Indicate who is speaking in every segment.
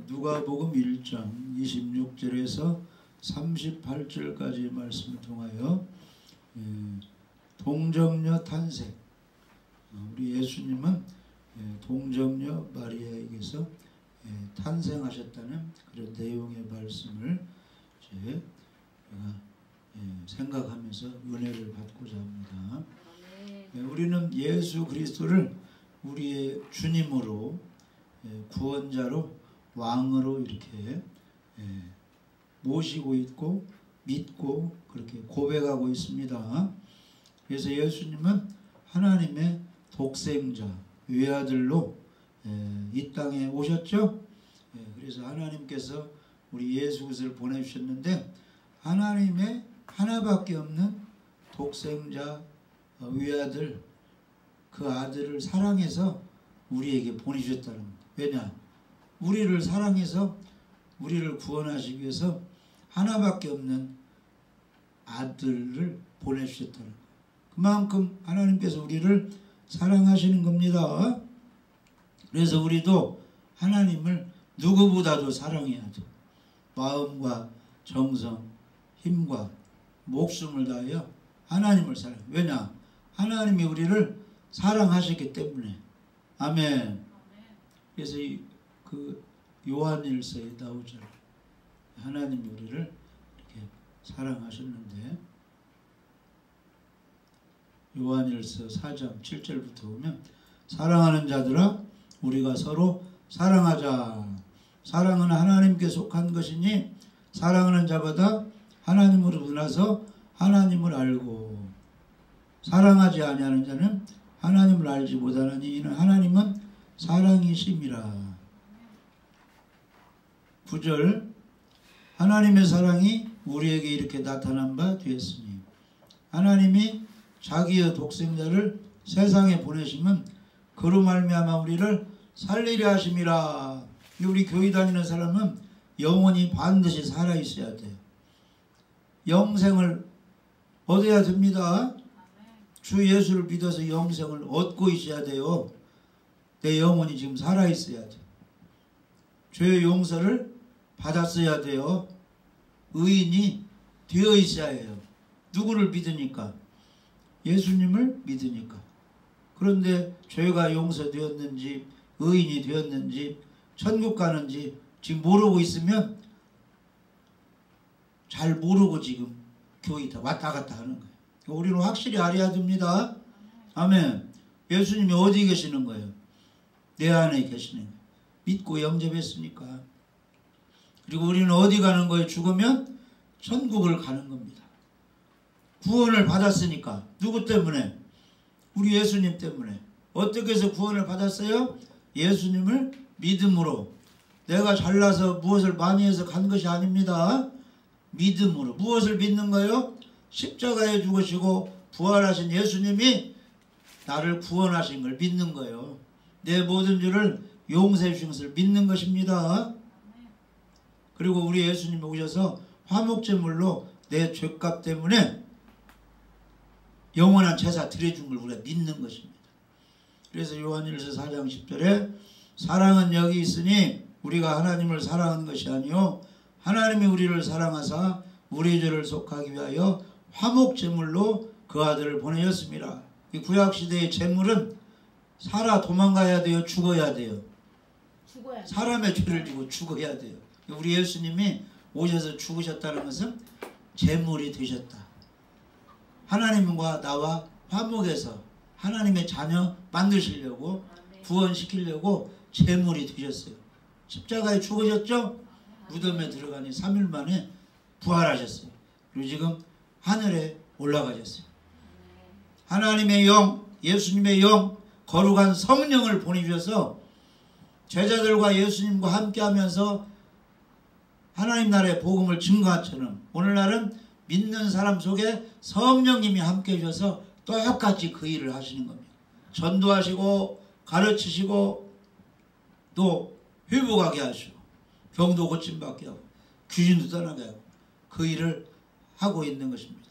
Speaker 1: 누가복음 1장 26절에서 38절까지 말씀을 통하여 동정녀 탄생, 우리 예수님은 동정녀 마리아에게서 탄생하셨다는 그런 내용의 말씀을 제가 생각하면서 은혜를 받고자 합니다. 우리는 예수 그리스도를 우리의 주님으로, 구원자로, 왕으로 이렇게 모시고 있고 믿고 그렇게 고백하고 있습니다. 그래서 예수님은 하나님의 독생자, 외아들로 이 땅에 오셨죠. 그래서 하나님께서 우리 예수 그리스도를 보내주셨는데, 하나님의 하나밖에 없는 독생자, 외아들, 그 아들을 사랑해서 우리에게 보내주셨다는 겁니다. 왜냐? 우리를 사랑해서 우리를 구원하시기 위해서 하나밖에 없는 아들을 보내주셨다는 거예요. 그만큼 하나님께서 우리를 사랑하시는 겁니다. 그래서 우리도 하나님을 누구보다도 사랑해야 돼. 마음과 정성, 힘과 목숨을 다하여 하나님을 사랑해. 왜냐? 하나님이 우리를 사랑하셨기 때문에. 아멘. 그래서 그 요한일서에 나오잖아요. 하나님이 우리를 이렇게 사랑하셨는데, 요한일서 4장 7절부터 보면, 사랑하는 자들아 우리가 서로 사랑하자. 사랑은 하나님께 속한 것이니 사랑하는 자마다 하나님으로 나서 하나님을 알고, 사랑하지 아니하는 자는 하나님을 알지 못하나니 이는 하나님은 사랑이심이라. 9절, 하나님의 사랑이 우리에게 이렇게 나타난 바 되었으니 하나님이 자기의 독생자를 세상에 보내시면 그로 말미암아 우리를 살리려 하심이라. 우리 교회 다니는 사람은 영혼이 반드시 살아있어야 돼요. 영생을 얻어야 됩니다. 주 예수를 믿어서 영생을 얻고 있어야 돼요. 내 영혼이 지금 살아있어야 돼요. 죄의 용서를 받았어야 돼요. 의인이 되어 있어야 해요. 누구를 믿으니까? 예수님을 믿으니까. 그런데 죄가 용서되었는지, 의인이 되었는지, 천국 가는지 지금 모르고 있으면, 잘 모르고 지금 교회 다 왔다 갔다 하는 거예요. 우리는 확실히 알아야 됩니다. 아멘. 예수님이 어디 계시는 거예요? 내 안에 계시는 거예요. 믿고 영접했으니까. 그리고 우리는 어디 가는 거예요? 죽으면 천국을 가는 겁니다. 구원을 받았으니까. 누구 때문에? 우리 예수님 때문에. 어떻게 해서 구원을 받았어요? 예수님을 믿음으로. 내가 잘나서 무엇을 많이 해서 간 것이 아닙니다. 믿음으로. 무엇을 믿는 거예요? 십자가에 죽으시고 부활하신 예수님이 나를 구원하신 걸 믿는 거예요. 내 모든 죄를 용서해 주신 것을 믿는 것입니다. 그리고 우리 예수님이 오셔서 화목제물로 내 죄값 때문에 영원한 제사 드려준 걸 우리가 믿는 것입니다. 그래서 요한일서 4장 10절에 사랑은 여기 있으니 우리가 하나님을 사랑한 것이 아니요 하나님이 우리를 사랑하사 우리 죄를 속하기 위하여 화목제물로 그 아들을 보내셨습니다. 이 구약시대의 제물은 살아 도망가야 돼요? 죽어야 돼요? 사람의 죄를 지고 죽어야 돼요. 우리 예수님이 오셔서 죽으셨다는 것은 제물이 되셨다. 하나님과 나와 화목해서 하나님의 자녀 만드시려고, 구원시키려고 제물이 되셨어요. 십자가에 죽으셨죠? 무덤에 들어가니 3일 만에 부활하셨어요. 그리고 지금 하늘에 올라가셨어요. 하나님의 영, 예수님의 영, 거룩한 성령을 보내주셔서 제자들과 예수님과 함께하면서 하나님 나라의 복음을 증거한 처럼 오늘날은 믿는 사람 속에 성령님이 함께해 주셔서 똑같이 그 일을 하시는 겁니다. 전도하시고 가르치시고 또 회복하게 하시고 병도 고침받게 하고 귀신도 떠나게 하고 그 일을 하고 있는 것입니다.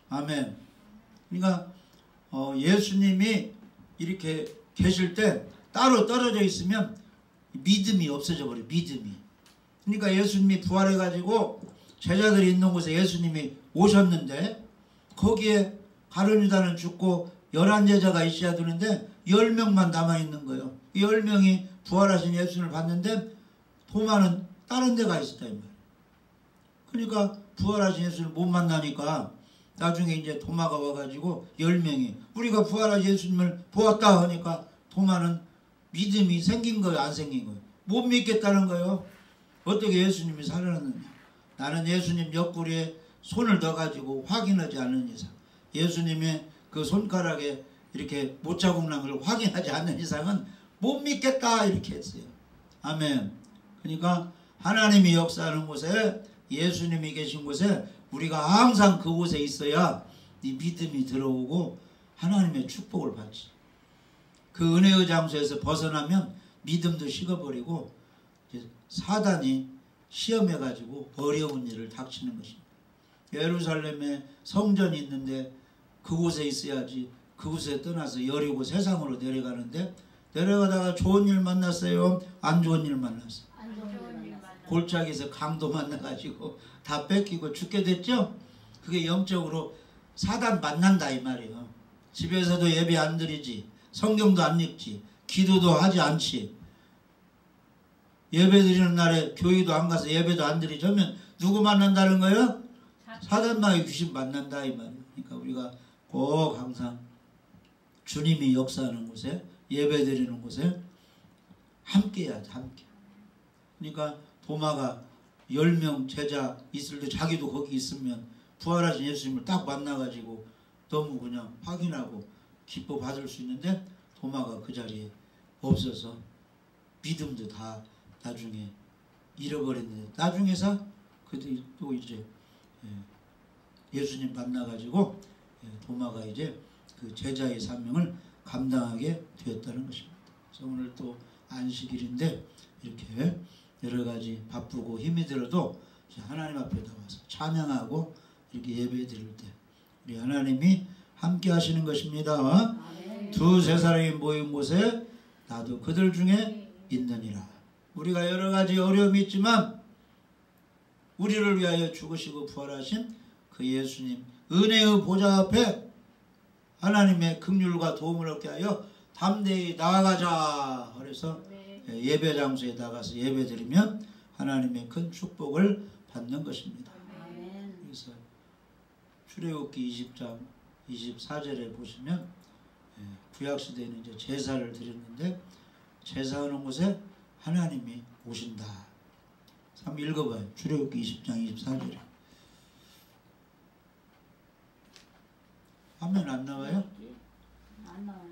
Speaker 1: 아멘. 그러니까 예수님이 이렇게 계실 때 따로 떨어져 있으면 믿음이 없어져 버려요. 믿음이. 그러니까 예수님이 부활해가지고 제자들이 있는 곳에 예수님이 오셨는데 거기에 가룟 유다는 죽고 11제자가 있어야 되는데 10명만 남아있는 거예요. 10명이 부활하신 예수님을 봤는데 도마는 다른 데 가 있었다 이 말이에요. 그러니까 부활하신 예수를 못 만나니까 나중에 이제 도마가 와가지고 10명이 우리가 부활하신 예수님을 보았다 하니까 도마는 믿음이 생긴 거예요, 안 생긴 거예요? 못 믿겠다는 거예요. 어떻게 예수님이 살아났느냐. 나는 예수님 옆구리에 손을 넣어가지고 확인하지 않는 이상, 예수님의 그 손가락에 이렇게 못자국 난 걸 확인하지 않는 이상은 못 믿겠다 이렇게 했어요. 아멘. 그러니까 하나님이 역사하는 곳에, 예수님이 계신 곳에 우리가 항상 그곳에 있어야 이 믿음이 들어오고 하나님의 축복을 받지. 그 은혜의 장소에서 벗어나면 믿음도 식어버리고 사단이 시험해가지고 어려운 일을 닥치는 것입니다. 예루살렘에 성전이 있는데 그곳에 있어야지. 그곳에 떠나서 여리고 세상으로 내려가는데 내려가다가 좋은 일 만났어요? 안 좋은 일 만났어요?
Speaker 2: 안 좋은 일 만났어요.
Speaker 1: 골짜기에서 강도 만나가지고 다 뺏기고 죽게 됐죠? 그게 영적으로 사단 만난다 이 말이에요. 집에서도 예배 안 드리지, 성경도 안 읽지, 기도도 하지 않지, 예배 드리는 날에 교회도 안 가서 예배도 안 드리지 하면 누구 만난다는 거예요? 사단마의 귀신 만난다 이 말이에요. 그러니까 우리가 꼭 항상 주님이 역사하는 곳에, 예배 드리는 곳에 함께 해야지, 함께. 그러니까 도마가 10명 제자 있을 때 자기도 거기 있으면 부활하신 예수님을 딱 만나가지고 너무 그냥 확인하고 기뻐 받을 수 있는데 도마가 그 자리에 없어서 믿음도 다 나중에 잃어버렸는데, 나중에서 그때 또 이제 예수님 만나가지고 도마가 이제 그 제자의 사명을 감당하게 되었다는 것입니다. 그래서 오늘 또 안식일인데 이렇게 여러 가지 바쁘고 힘이 들어도 하나님 앞에 나와서 찬양하고 이렇게 예배 드릴 때 우리 하나님이 함께 하시는 것입니다. 두세 사람이 모인 곳에 나도 그들 중에 있느니라. 우리가 여러 가지 어려움이 있지만 우리를 위하여 죽으시고 부활하신 그 예수님 은혜의 보좌 앞에 하나님의 긍휼과 도움을 얻게 하여 담대히 나아가자. 그래서 예배 장소에 나가서 예배 드리면 하나님의 큰 축복을 받는 것입니다. 그래서 출애굽기 20장 24절에 보시면 구약시대에는 이제 제사를 드렸는데 제사하는 곳에 하나님이 오신다. 한번 읽어봐요. 출애굽기 20장 24절에. 화면 안 나와요?
Speaker 2: 안 나와요.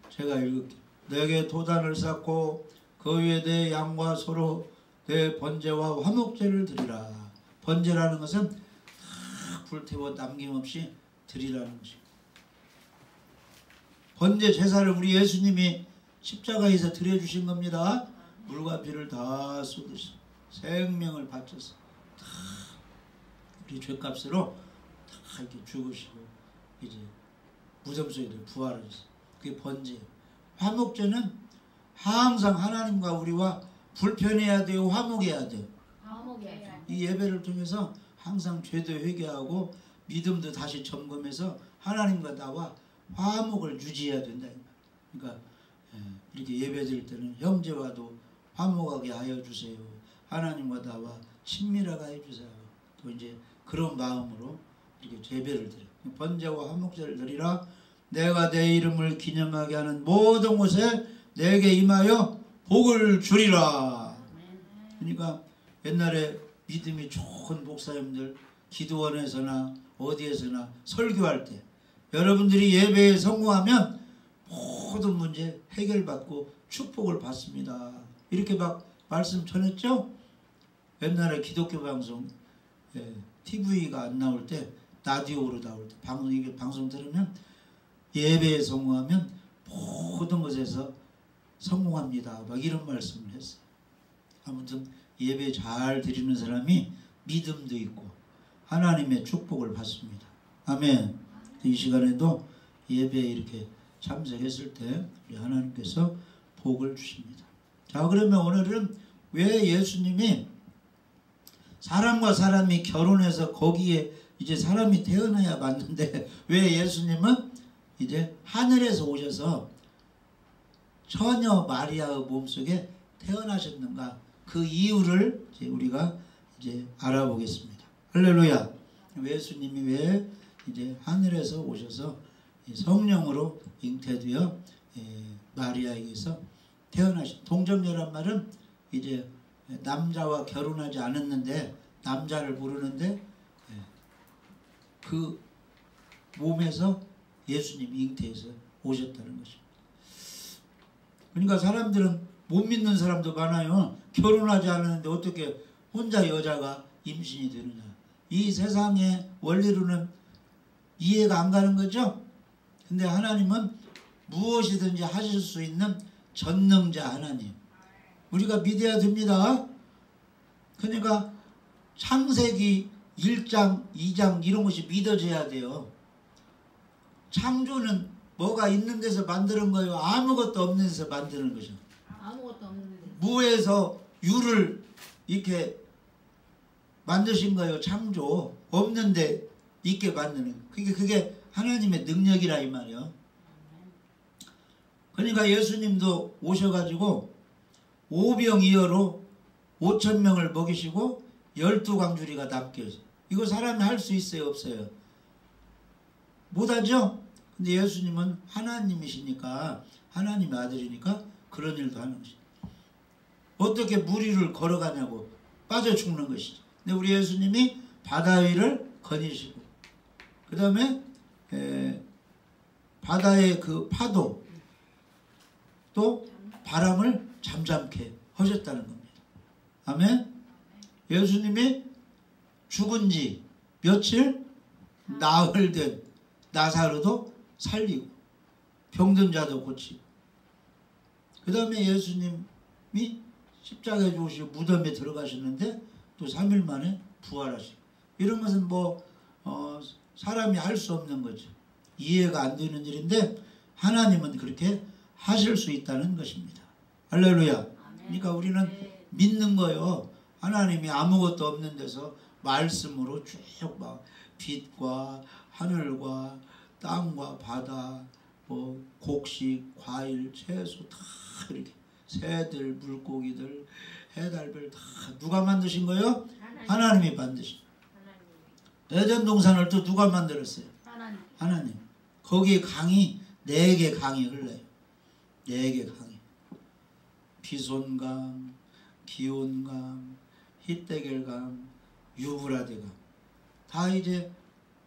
Speaker 1: 제가 읽을게요. 내게 도단을 쌓고 그 위에 내 양과 소로 내 번제와 화목제를 드리라. 번제라는 것은 다 불태워 남김없이 드리라는 것입니다. 번제 제사를 우리 예수님이 십자가에서 드려주신 겁니다. 물과 피를 다 쏟으시 생명을 바쳐서 다 우리 죄값으로 다 이렇게 죽으시고 이제 무덤 속에 부활하셨어요. 그게 번제예요. 화목제는 항상 하나님과 우리와 불편해야 돼요? 화목해야 돼요?
Speaker 2: 화목해야.
Speaker 1: 이 예배를 통해서 항상 죄도 회개하고 믿음도 다시 점검해서 하나님과 나와 화목을 유지해야 된다. 그러니까 이렇게 예배 드릴 때는 형제와도 화목하게 하여 주세요. 하나님과 나와 친밀하게 해주세요. 또 이제 그런 마음으로 이렇게 예배를 드려요. 번제와 화목제를 드리라. 내가 내 이름을 기념하게 하는 모든 곳에 내게 임하여 복을 주리라. 그러니까 옛날에 믿음이 좋은 목사님들 기도원에서나 어디에서나 설교할 때 여러분들이 예배에 성공하면 모든 문제 해결받고 축복을 받습니다. 이렇게 막 말씀 전했죠? 옛날에 기독교 방송 TV가 안 나올 때 라디오로 나올 때 방송 들으면 예배에 성공하면 모든 것에서 성공합니다. 막 이런 말씀을 했어요. 아무튼 예배 잘 드리는 사람이 믿음도 있고 하나님의 축복을 받습니다. 아멘. 이 시간에도 예배에 이렇게 참석했을 때 우리 하나님께서 복을 주십니다. 자, 그러면 오늘은 왜 예수님이 사람과 사람이 결혼해서 거기에 이제 사람이 태어나야 맞는데 왜 예수님은 이제 하늘에서 오셔서 처녀 마리아의 몸속에 태어나셨는가? 그 이유를 이제 우리가 이제 알아보겠습니다. 할렐루야. 예수님이 왜 이제 하늘에서 오셔서 성령으로 잉태되어 마리아에게서 태어나신, 동정녀란 말은 이제 남자와 결혼하지 않았는데 남자를 부르는데 그 몸에서 예수님이 잉태해서 오셨다는 것입니다. 그러니까 사람들은 못 믿는 사람도 많아요. 결혼하지 않았는데 어떻게 혼자 여자가 임신이 되느냐. 이 세상의 원리로는 이해가 안 가는 거죠. 근데 하나님은 무엇이든지 하실 수 있는 전능자 하나님, 우리가 믿어야 됩니다. 그러니까 창세기 1장 2장 이런 것이 믿어져야 돼요. 창조는 뭐가 있는 데서 만드는 거예요? 아무것도 없는 데서 만드는 거죠.
Speaker 2: 아무것도 없는 데.
Speaker 1: 무에서 유를 이렇게 만드신 거예요. 창조. 없는데 있게 만드는. 그게 하나님의 능력이라 이 말이에요. 그러니까 예수님도 오셔가지고 오병이어로 5,000명을 먹이시고 12광주리가 남겨. 이거 사람이 할 수 있어요? 없어요? 못하죠? 근데 예수님은 하나님이시니까, 하나님의 아들이니까 그런 일도 하는 것이죠. 어떻게 물 위를 걸어가냐고 빠져 죽는 것이죠. 근데 우리 예수님이 바다 위를 거니시고 그 다음에 바다의 그 파도 또 바람을 잠잠케 하셨다는 겁니다. 아멘. 예수님이 죽은 지 며칠 나흘 된 나사로도 살리고 병든 자도 고치고, 그 다음에 예수님이 십자가에 죽으시고 무덤에 들어가셨는데 또 3일 만에 부활하시고, 이런 것은 뭐 사람이 할 수 없는 거죠. 이해가 안 되는 일인데 하나님은 그렇게 하실 수 있다는 것입니다. 할렐루야. 그러니까 우리는 믿는 거요. 하나님이 아무것도 없는 데서 말씀으로 쭉 막 빛과 하늘과 땅과 바다, 뭐 곡식, 과일, 채소 다 이렇게 새들, 물고기들, 해달별 다 누가 만드신 거예요? 하나님이 만드신. 에덴 동산을 또 누가 만들었어요? 하나님. 거기에 강이 4개 강이 흘러요. 4개 강이. 비손강, 기온강, 히데겔강, 유브라데강. 다 이제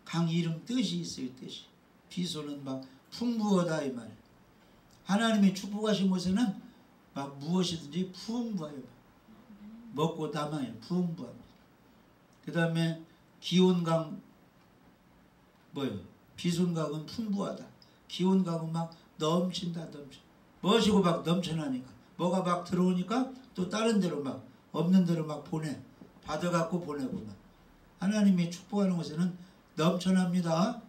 Speaker 1: 강 이름 뜻이 있어요. 뜻이. 비손은 막 풍부하다 이 말이에요. 하나님이 축복하신 곳에는 막 무엇이든지 풍부해요. 먹고 남아요. 풍부합니다. 그 다음에 기온강 뭐예요? 비손강은 풍부하다. 기온강은 막 넘친다. 넘쳐. 멋이고 막 넘쳐나니까. 뭐가 막 들어오니까 또 다른 데로 막 없는 데로 막 보내. 받아갖고 보내고 막. 하나님이 축복하는 곳에는 넘쳐납니다.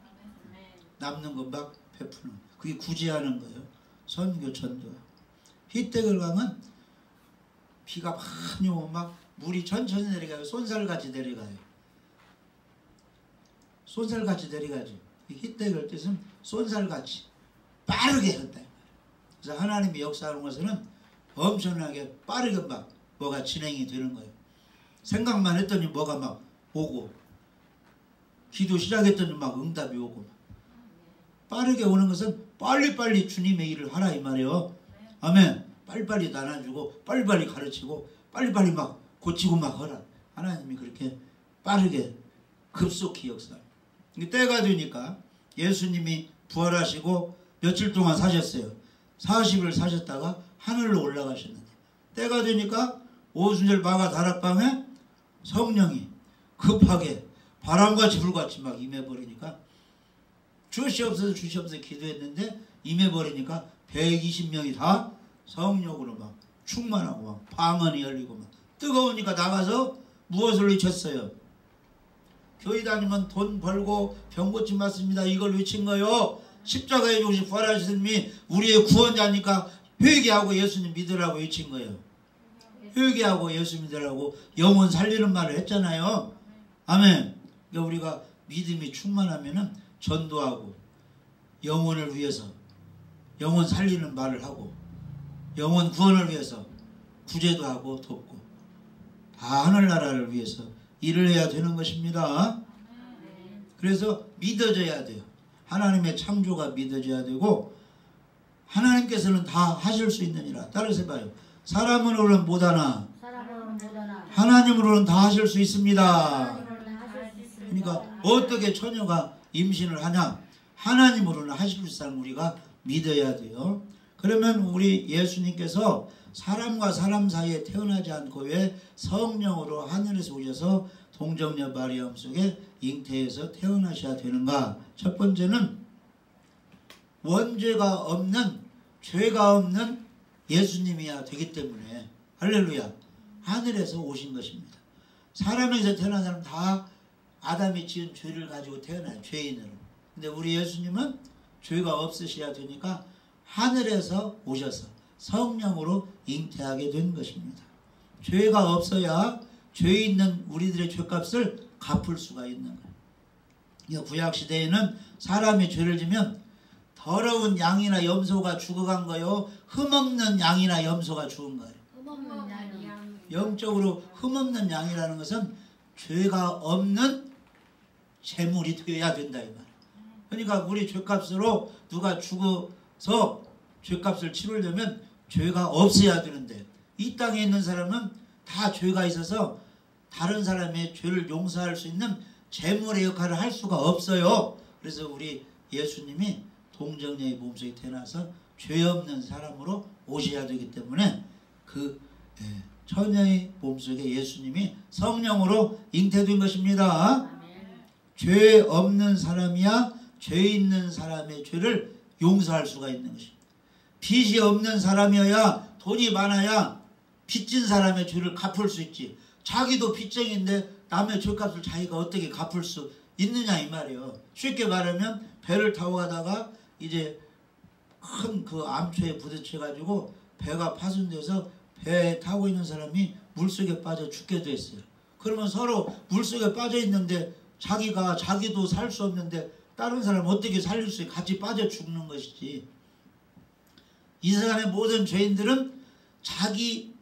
Speaker 1: 남는 것 막 베푸는. 그게 구제하는 거예요. 선교 전도. 히데겔강은 비가 많이 오면 막 물이 천천히 내려가요. 쏜살같이 내려가요. 쏜살같이 내려가죠. 히데겔 뜻은 쏜살같이 빠르게 한다. 그래서 하나님이 역사하는 것은 엄청나게 빠르게 막 뭐가 진행이 되는 거예요. 생각만 했더니 뭐가 막 오고, 기도 시작했더니 막 응답이 오고. 막. 빠르게 오는 것은 빨리빨리 주님의 일을 하라 이 말이에요. 아멘. 빨리빨리 나눠주고 빨리빨리 가르치고 빨리빨리 막 고치고 막 하라. 하나님이 그렇게 빠르게 급속히 역사합니다. 때가 되니까 예수님이 부활하시고 며칠 동안 사셨어요. 40일 사셨다가 하늘로 올라가셨는데, 때가 되니까 오순절 마가 다락방에 성령이 급하게 바람같이 불같이 막 임해버리니까, 주시옵소서 주시옵소서 기도했는데 임해버리니까 120명이 다 성령으로 막 충만하고 막 방언이 열리고 막 뜨거우니까 나가서 무엇을 외쳤어요? 교회 다니면 돈 벌고 병 고침 받습니다. 이걸 외친 거요. 십자가에 죽으신 부활하신 분이 우리의 구원자니까 회개하고 예수님 믿으라고 외친 거예요. 회개하고 예수 믿으라고 영혼 살리는 말을 했잖아요. 아멘. 그러니까 우리가 믿음이 충만하면은 전도하고 영혼을 위해서 영혼 살리는 말을 하고 영혼 구원을 위해서 구제도 하고 돕고 다 하늘나라를 위해서 일을 해야 되는 것입니다. 그래서 믿어져야 돼요. 하나님의 창조가 믿어져야 되고 하나님께서는 다 하실 수 있느니라. 따라서 봐요. 사람으로는 못하나 하나님으로는 다 하실 수 있습니다. 그러니까 어떻게 처녀가 임신을 하냐? 하나님으로는 하실 수 있다는 우리가 믿어야 돼요. 그러면 우리 예수님께서 사람과 사람 사이에 태어나지 않고 왜 성령으로 하늘에서 오셔서 동정녀 마리아 속에 잉태해서 태어나셔야 되는가? 첫 번째는 원죄가 없는 죄가 없는 예수님이야 되기 때문에 할렐루야 하늘에서 오신 것입니다. 사람에서 태어난 사람 다 아담이 지은 죄를 가지고 태어나요. 죄인으로. 근데 우리 예수님은 죄가 없으셔야 되니까 하늘에서 오셔서 성령으로 잉태하게 된 것입니다. 죄가 없어야 죄 있는 우리들의 죄값을 갚을 수가 있는 거예요. 구약시대에는 사람이 죄를 지면 더러운 양이나 염소가 죽어간 거요. 흠없는 양이나 염소가 죽은 거예요. 영적으로 흠없는 양이라는 것은 죄가 없는 재물이 되어야 된다 이 말이에요. 그러니까 우리 죄값으로 누가 죽어서 죄값을 치르려면 죄가 없어야 되는데 이 땅에 있는 사람은 다 죄가 있어서 다른 사람의 죄를 용서할 수 있는 재물의 역할을 할 수가 없어요. 그래서 우리 예수님이 동정녀의 몸속에 태어나서 죄 없는 사람으로 오셔야 되기 때문에 그 처녀의 몸속에 예수님이 성령으로 잉태된 것입니다. 죄 없는 사람이야 죄 있는 사람의 죄를 용서할 수가 있는 것입니다. 빚이 없는 사람이어야 돈이 많아야 빚진 사람의 죄를 갚을 수 있지. 자기도 빚쟁인데 남의 죄값을 자기가 어떻게 갚을 수 있느냐 이 말이에요. 쉽게 말하면 배를 타고 가다가 이제 큰 그 암초에 부딪혀 가지고 배가 파손돼서 배에 타고 있는 사람이 물속에 빠져 죽게 됐어요. 그러면 서로 물속에 빠져 있는데 자기도 살 수 없는데 다른 사람 어떻게 살릴 수 있게 같이 빠져 죽는 것이지. 이 세상의 모든 죄인들은 자기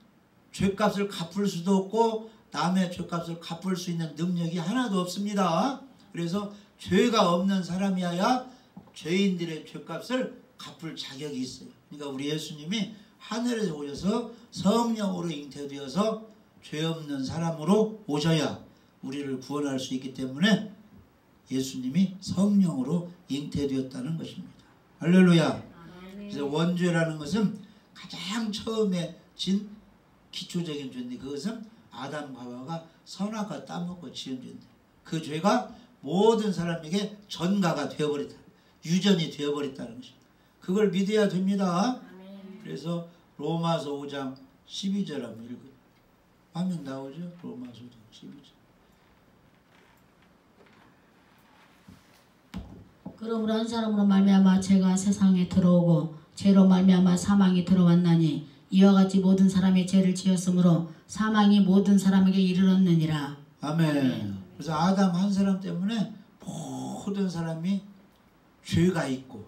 Speaker 1: 죄값을 갚을 수도 없고 남의 죄값을 갚을 수 있는 능력이 하나도 없습니다. 그래서 죄가 없는 사람이어야 죄인들의 죄값을 갚을 자격이 있어요. 그러니까 우리 예수님이 하늘에서 오셔서 성령으로 잉태되어서 죄 없는 사람으로 오셔야 우리를 구원할 수 있기 때문에 예수님이 성령으로 잉태되었다는 것입니다. 할렐루야. 그래서 원죄라는 것은 가장 처음에 진 기초적인 죄인데 그것은 아담과 하와가 선악과 따먹고 지은 죄인데 그 죄가 모든 사람에게 전가가 되어버렸다. 유전이 되어버렸다는 것입니다. 그걸 믿어야 됩니다. 그래서 로마서 5장 12절 한번 읽어요. 화면 나오죠? 로마서 5장 12절.
Speaker 2: 그러므로 한 사람으로 말미암아 죄가 세상에 들어오고 죄로 말미암아 사망이 들어왔나니 이와 같이 모든 사람의 죄를 지었으므로 사망이 모든 사람에게 이르렀느니라.
Speaker 1: 아멘. 그래서 아담 한 사람 때문에 모든 사람이 죄가 있고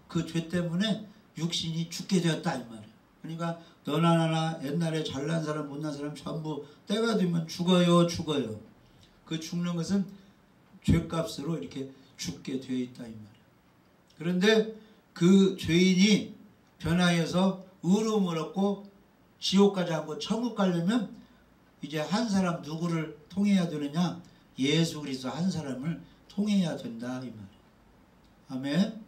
Speaker 1: 그 죄 때문에 육신이 죽게 되었다 이 말이에요. 그러니까 너나 나나 옛날에 잘난 사람 못난 사람 전부 때가 되면 죽어요. 그 죽는 것은 죄값으로 이렇게 죽게 되어 있다 이 말이에요. 그런데 그 죄인이 변화해서 의로움을 얻고 지옥 가지 않고 천국 가려면 이제 한 사람 누구를 통해야 되느냐? 예수 그리스도 한 사람을 통해야 된다 이 말이에요. 아멘.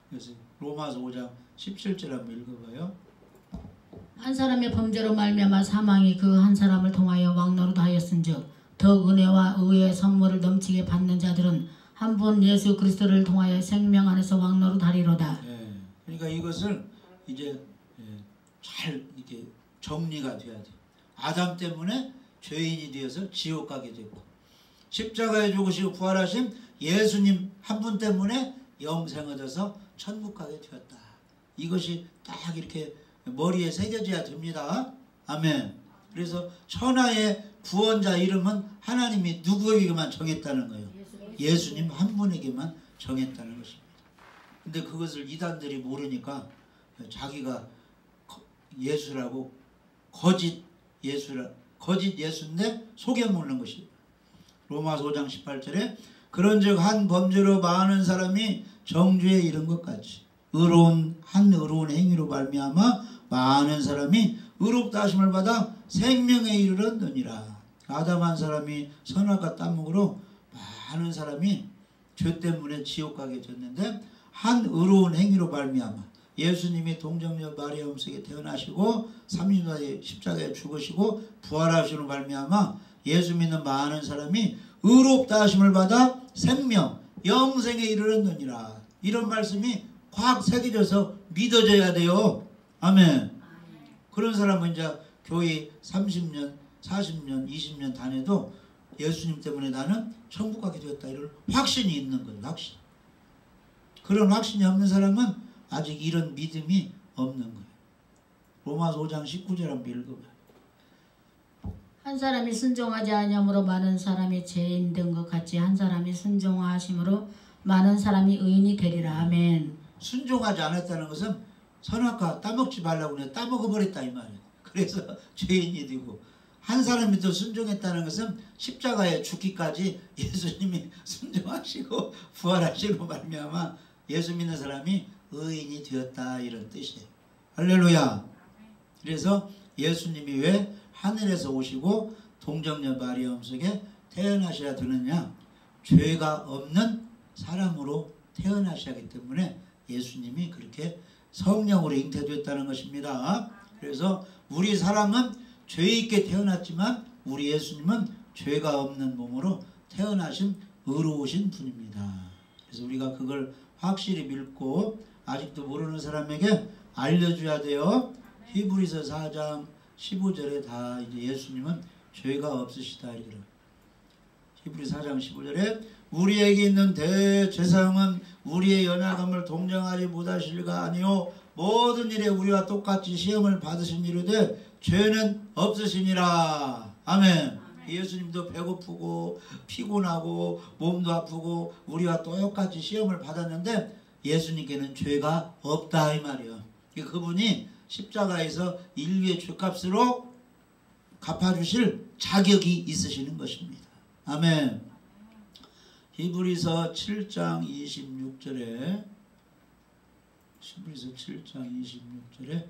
Speaker 1: 그래서 로마서 5장 17절 한번 읽어봐요.
Speaker 2: 한 사람의 범죄로 말미암아 사망이 그 한 사람을 통하여 왕노릇 하였은즉 더욱 은혜와 의의 선물을 넘치게 받는 자들은 한 분 예수 그리스도를 통하여 생명 안에서 왕노릇 하리로다.
Speaker 1: 예, 그러니까 이것을 이제 잘 이렇게 정리가 돼야 돼요. 아담 때문에 죄인이 되어서 지옥 가게 됐고 십자가에 죽으시고 부활하신 예수님 한 분 때문에 영생 얻어서 천국 가게 되었다. 이것이 딱 이렇게 머리에 새겨져야 됩니다. 아멘. 그래서 천하의 구원자 이름은 하나님이 누구에게만 정했다는 거예요. 예수님 한 분에게만 정했다는 것입니다. 근데 그것을 이단들이 모르니까 자기가 예수라고 거짓 예수인데 속여 먹는 것이에요. 로마서 5장 18절에 그런즉 한 범죄로 많은 사람이 정죄에 이른 것 같이 의로운 행위로 말미암아 많은 사람이 의롭다 하심을 받아 생명에 이르렀느니라. 아담 한 사람이 선악과 땀먹으로 많은 사람이 죄 때문에 지옥 가게 됐는데 한 의로운 행위로 말미암아 예수님이 동정녀 마리아 음속에 태어나시고 30일 십자가에 죽으시고 부활하시는 말미암아 예수 믿는 많은 사람이 의롭다 하심을 받아 생명 영생에 이르렀느니라. 이런 말씀이 확 새겨져서 믿어져야 돼요. 아멘. 그런 사람은 이제 교회 30년 40년 20년 다녀도 예수님 때문에 나는 천국 가게 되었다 이런 확신이 있는 거예요. 확신. 그런 확신이 없는 사람은 아직 이런 믿음이 없는 거예요. 로마서 5장 19절 한번 읽어봐요.
Speaker 2: 한 사람이 순종하지 아니함으로 많은 사람이 죄인 된 것 같이 한 사람이 순종하심으로 많은 사람이 의인이 되리라. 아멘.
Speaker 1: 순종하지 않았다는 것은 선악과 따먹지 말라고 그래 따먹어버렸다 이 말이에요. 그래서 죄인이 되고 한 사람이 또 순종했다는 것은 십자가에 죽기까지 예수님이 순종하시고 부활하시고 말미암아 예수 믿는 사람이 의인이 되었다 이런 뜻이에요. 할렐루야. 그래서 예수님이 왜 하늘에서 오시고 동정녀 마리아 음속에 태어나셔야 되느냐? 죄가 없는 사람으로 태어나셔야 하기 때문에 예수님이 그렇게 성령으로 잉태되었다는 것입니다. 그래서 우리 사람은 죄 있게 태어났지만 우리 예수님은 죄가 없는 몸으로 태어나신 의로우신 분입니다. 그래서 우리가 그걸 확실히 믿고 아직도 모르는 사람에게 알려줘야 돼요. 히브리서 4장 15절에 다 이제 예수님은 죄가 없으시다 이렇게. 히브리서 4장 15절에 우리에게 있는 대제사장은 우리의 연약함을 동정하지 못하실가 아니요 모든 일에 우리와 똑같이 시험을 받으신 이르되 죄는 없으시니라. 아멘. 예수님도 배고프고 피곤하고 몸도 아프고 우리와 똑같이 시험을 받았는데 예수님께는 죄가 없다 이 말이에요. 그분이 십자가에서 인류의 죄값으로 갚아주실 자격이 있으시는 것입니다. 아멘. 히브리서 7장 26절에 히브리서 7장 26절에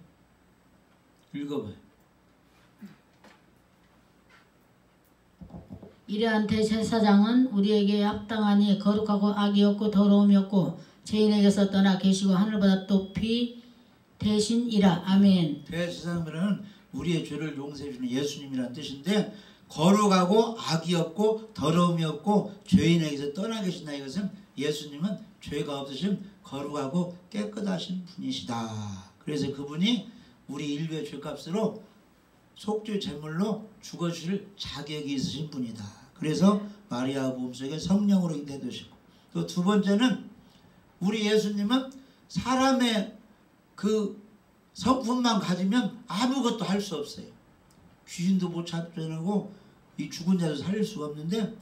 Speaker 1: 읽어봐요.
Speaker 2: 이러한 대제사장은 우리에게 합당하니 거룩하고 악이 없고 더러움이 없고 죄인에게서 떠나 계시고 하늘보다 높이 대신이라. 아멘.
Speaker 1: 대제사장은 우리의 죄를 용서해 주는 예수님이라는 뜻인데 거룩하고 악이 없고 더러움이 없고 죄인에게서 떠나 계신다. 이것은 예수님은 죄가 없으신 거룩하고 깨끗하신 분이시다. 그래서 그분이 우리 인류의 죄값으로 속죄 제물로 죽어주실 자격이 있으신 분이다. 그래서 마리아 몸속에 성령으로 잉태되시고 또 두 번째는 우리 예수님은 사람의 그 성품만 가지면 아무것도 할 수 없어요. 귀신도 못 찾아내고 이 죽은 자도 살릴 수가 없는데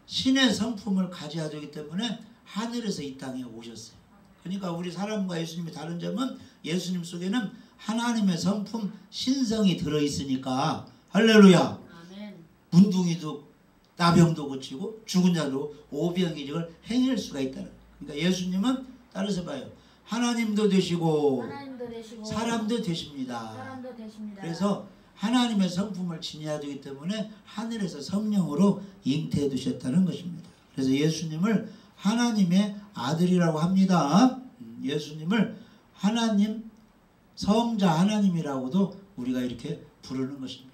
Speaker 1: 신의 성품을 가져야 되기 때문에 하늘에서 이 땅에 오셨어요. 그러니까 우리 사람과 예수님이 다른 점은 예수님 속에는 하나님의 성품 신성이 들어있으니까 할렐루야.
Speaker 2: 아멘.
Speaker 1: 문둥이도 나병도 고치고 죽은 자도 오병이적을 행할 수가 있다는 거예요. 그러니까 예수님은 따라서 봐요. 하나님도 되시고 사람도 되십니다. 그래서 하나님의 성품을 지녀야 되기 때문에 하늘에서 성령으로 잉태해 두셨다는 것입니다. 그래서 예수님을 하나님의 아들이라고 합니다. 예수님을 하나님 성자 하나님이라고도 우리가 이렇게 부르는 것입니다.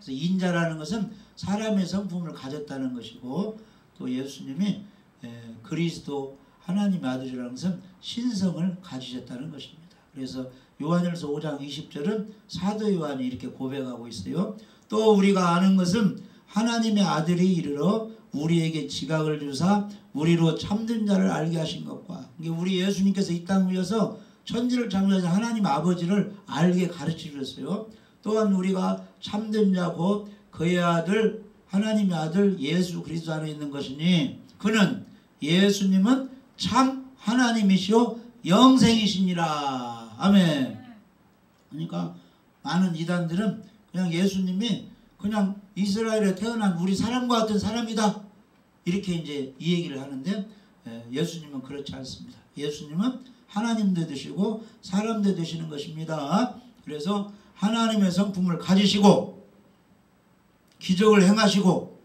Speaker 1: 그래서 인자라는 것은 사람의 성품을 가졌다는 것이고 또 예수님이 그리스도 하나님의 아들이라는 것은 신성을 가지셨다는 것입니다. 그래서 요한일서 5장 20절은 사도 요한이 이렇게 고백하고 있어요. 또 우리가 아는 것은 하나님의 아들이 이르러 우리에게 지각을 주사 우리로 참된 자를 알게 하신 것과 우리 예수님께서 이 땅 위에서 천지를 창조하신 하나님 아버지를 알게 가르쳐 주셨어요. 또한 우리가 참된 자 곧 그의 아들 하나님의 아들 예수 그리스도 안에 있는 것이니 그는 예수님은 참 하나님이시오 영생이시니라. 아멘. 그러니까 많은 이단들은 그냥 예수님이 그냥 이스라엘에 태어난 우리 사람과 같은 사람이다 이렇게 이제 이 얘기를 하는데 예수님은 그렇지 않습니다. 예수님은 하나님도 되시고 사람도 되시는 것입니다. 그래서 하나님의 성품을 가지시고 기적을 행하시고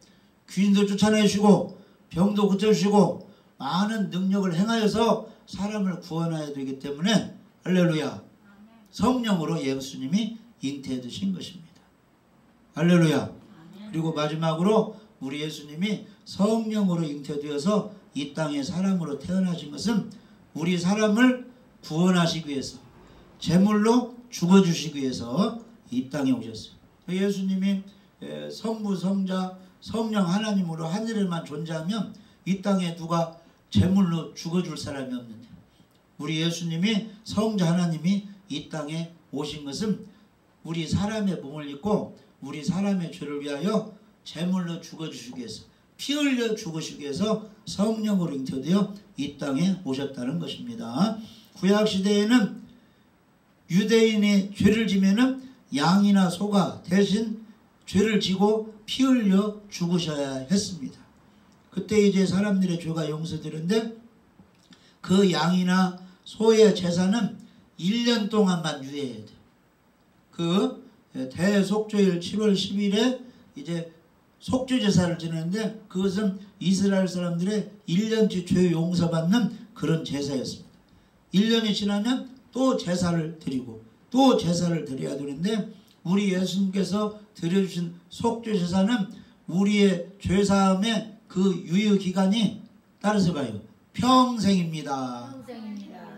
Speaker 1: 귀인도 쫓아내시고 병도 고쳐주시고 많은 능력을 행하여서 사람을 구원해야 되기 때문에 할렐루야 성령으로 예수님이 잉태해 두신 것입니다. 할렐루야. 그리고 마지막으로 우리 예수님이 성령으로 잉태되어서 이 땅에 사람으로 태어나신 것은 우리 사람을 구원하시기 위해서 제물로 죽어주시기 위해서 이 땅에 오셨어요. 예수님이 성부 성자 성령 하나님으로 하늘에만 존재하면 이 땅에 누가 제물로 죽어줄 사람이 없는데 우리 예수님이 성자 하나님이 이 땅에 오신 것은 우리 사람의 몸을 입고 우리 사람의 죄를 위하여 제물로 죽어주시기 위해서 피 흘려 죽으시기 위해서 성령으로 잉태되어 이 땅에 오셨다는 것입니다. 구약시대에는 유대인이 죄를 지면은 양이나 소가 대신 죄를 지고 피 흘려 죽으셔야 했습니다. 그때 이제 사람들의 죄가 용서되는데 그 양이나 소의 제사는 1년 동안만 유예해야 돼요. 그 대속죄일 7월 10일에 이제 속죄제사를 지내는데 그것은 이스라엘 사람들의 1년치 죄 용서받는 그런 제사였습니다. 1년이 지나면 또 제사를 드리고 또 제사를 드려야 되는데 우리 예수님께서 드려주신 속죄제사는 우리의 죄사함의 그 유효기간이 따라서 봐요. 평생입니다.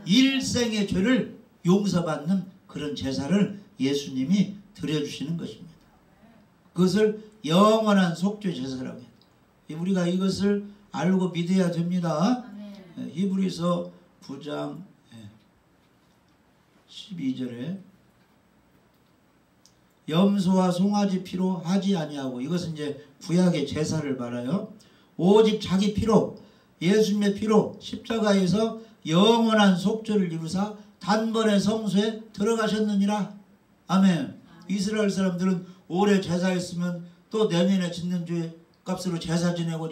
Speaker 1: 일생의 죄를 용서받는 그런 제사를 예수님이 드려주시는 것입니다. 그것을 영원한 속죄 제사라고 해요. 우리가 이것을 알고 믿어야 됩니다. 히브리서 9장 12절에 염소와 송아지 피로 하지 아니하고 이것은 이제 구약의 제사를 말해요. 오직 자기 피로 예수님의 피로 십자가에서 영원한 속죄를 이루사 단번에 성소에 들어가셨느니라. 아멘. 이스라엘 사람들은 올해 제사했으면 또 내년에 짓는 죄 값으로 제사 지내고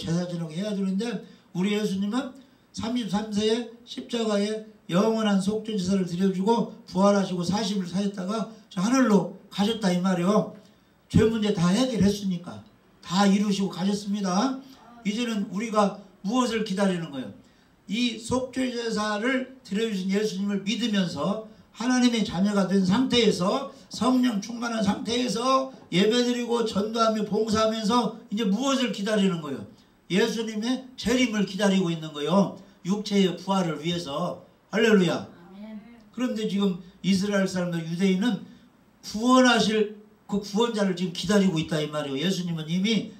Speaker 1: 해야 되는데 우리 예수님은 33세에 십자가에 영원한 속죄 제사를 드려주고 부활하시고 40일 사셨다가 저 하늘로 가셨다 이 말이요. 죄 문제 다 해결했으니까 다 이루시고 가셨습니다. 이제는 우리가 무엇을 기다리는 거예요? 이 속죄 제사를 드려주신 예수님을 믿으면서 하나님의 자녀가 된 상태에서 성령 충만한 상태에서 예배드리고 전도하며 봉사하면서 이제 무엇을 기다리는 거예요? 예수님의 재림을 기다리고 있는 거예요. 육체의 부활을 위해서. 할렐루야. 그런데 지금 이스라엘 사람들 유대인은 구원하실 그 구원자를 지금 기다리고 있다 이 말이에요. 예수님은 이미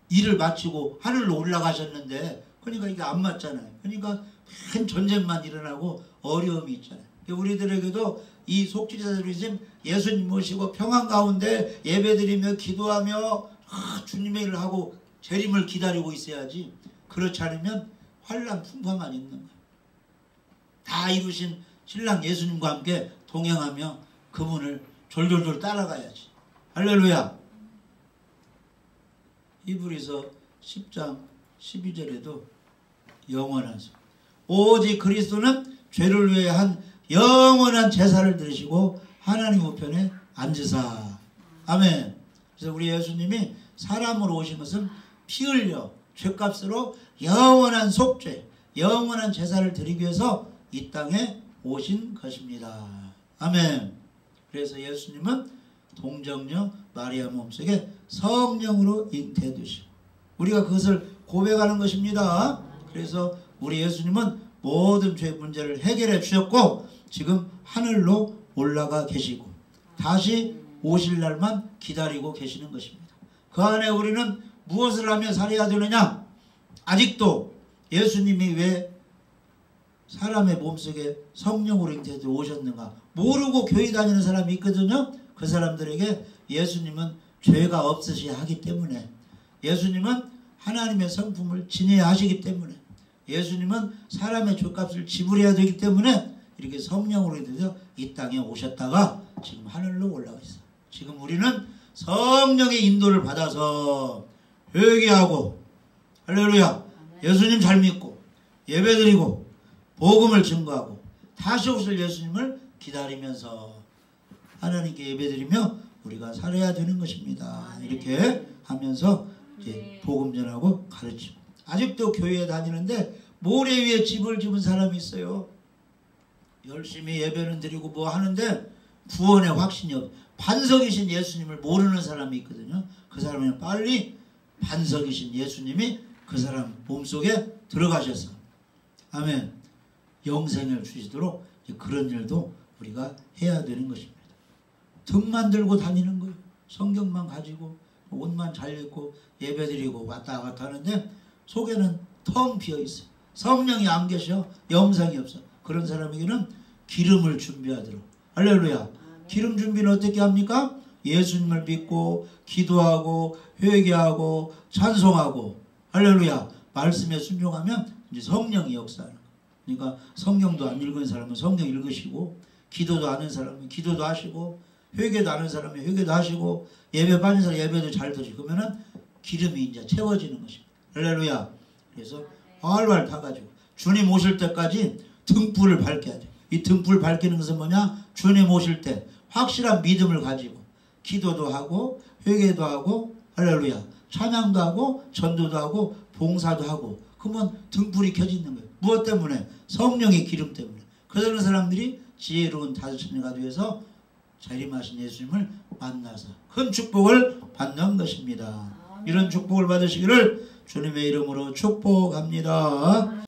Speaker 1: 일을 마치고 하늘로 올라가셨는데 그러니까 이게 안 맞잖아요. 그러니까 큰 전쟁만 일어나고 어려움이 있잖아요. 우리들에게도 이 속죄제사들이 예수님 모시고 평안 가운데 예배드리며 기도하며 주님의 일을 하고 재림을 기다리고 있어야지. 그렇지 않으면 환난 풍파만 있는 거예요. 다 이루신 신랑 예수님과 함께 동행하며 그분을 졸졸졸 따라가야지. 할렐루야. 히브리서 10장 12절에도 영원한 소 오직 그리스도는 죄를 위해 한 영원한 제사를 드리시고 하나님 우편에 앉으사. 아멘. 그래서 우리 예수님이 사람으로 오신 것은 피 흘려 죄값으로 영원한 속죄 영원한 제사를 드리기 위해서 이 땅에 오신 것입니다. 아멘. 그래서 예수님은 동정녀 마리아 몸속에 성령으로 잉태되시고 우리가 그것을 고백하는 것입니다. 그래서 우리 예수님은 모든 죄 문제를 해결해 주셨고 지금 하늘로 올라가 계시고 다시 오실 날만 기다리고 계시는 것입니다. 그 안에 우리는 무엇을 하며 살아야 되느냐? 아직도 예수님이 왜 사람의 몸속에 성령으로 잉태되어 오셨는가 모르고 교회 다니는 사람이 있거든요. 그 사람들에게 예수님은 죄가 없으셔야 하기 때문에, 예수님은 하나님의 성품을 지녀야 하시기 때문에, 예수님은 사람의 죄값을 지불해야 되기 때문에 이렇게 성령으로 돼서 이 땅에 오셨다가 지금 하늘로 올라가 있어요. 지금 우리는 성령의 인도를 받아서 회개하고, 할렐루야, 예수님 잘 믿고 예배드리고 복음을 증거하고 다시 오실 예수님을 기다리면서 하나님께 예배드리며 우리가 살아야 되는 것입니다. 이렇게 하면서 이제 복음 전하고 가르치고, 아직도 교회에 다니는데 모래 위에 집을 지은 사람이 있어요. 열심히 예배는 드리고 뭐 하는데 구원의 확신이 없어요. 반석이신 예수님을 모르는 사람이 있거든요. 그 사람은 빨리 반석이신 예수님이 그 사람 몸속에 들어가셔서, 아멘, 영생을 주시도록 그런 일도 우리가 해야 되는 것입니다. 등만 들고 다니는 거예요. 성경만 가지고 옷만 잘 입고 예배드리고 왔다 갔다 하는데 속에는 텅 비어 있어요. 성령이 안 계셔. 영생이 없어. 그런 사람에게는 기름을 준비하도록, 할렐루야, 기름 준비는 어떻게 합니까? 예수님을 믿고 기도하고 회개하고 찬송하고, 할렐루야, 말씀에 순종하면 이제 성령이 역사하는 거예요. 그러니까 성경도 안 읽은 사람은 성경 읽으시고, 기도도 아는 사람은 기도도 하시고, 회개도 아는 사람은 회개도 하시고, 예배 받는 사람 예배도 잘 드시고, 그러면은 기름이 이제 채워지는 것입니다. 할렐루야. 그래서 활활 타가지고 주님 오실 때까지 등불을 밝혀야 돼요. 이 등불 밝히는 것은 뭐냐? 주님 오실 때 확실한 믿음을 가지고 기도도 하고 회개도 하고, 할렐루야, 찬양도 하고 전도도 하고 봉사도 하고, 그러면 등불이 켜지는 거예요. 무엇 때문에? 성령의 기름 때문에. 그런 사람들이 지혜로운 다섯 처녀가 되어서 재림하신 예수님을 만나서 큰 축복을 받는 것입니다. 이런 축복을 받으시기를 주님의 이름으로 축복합니다.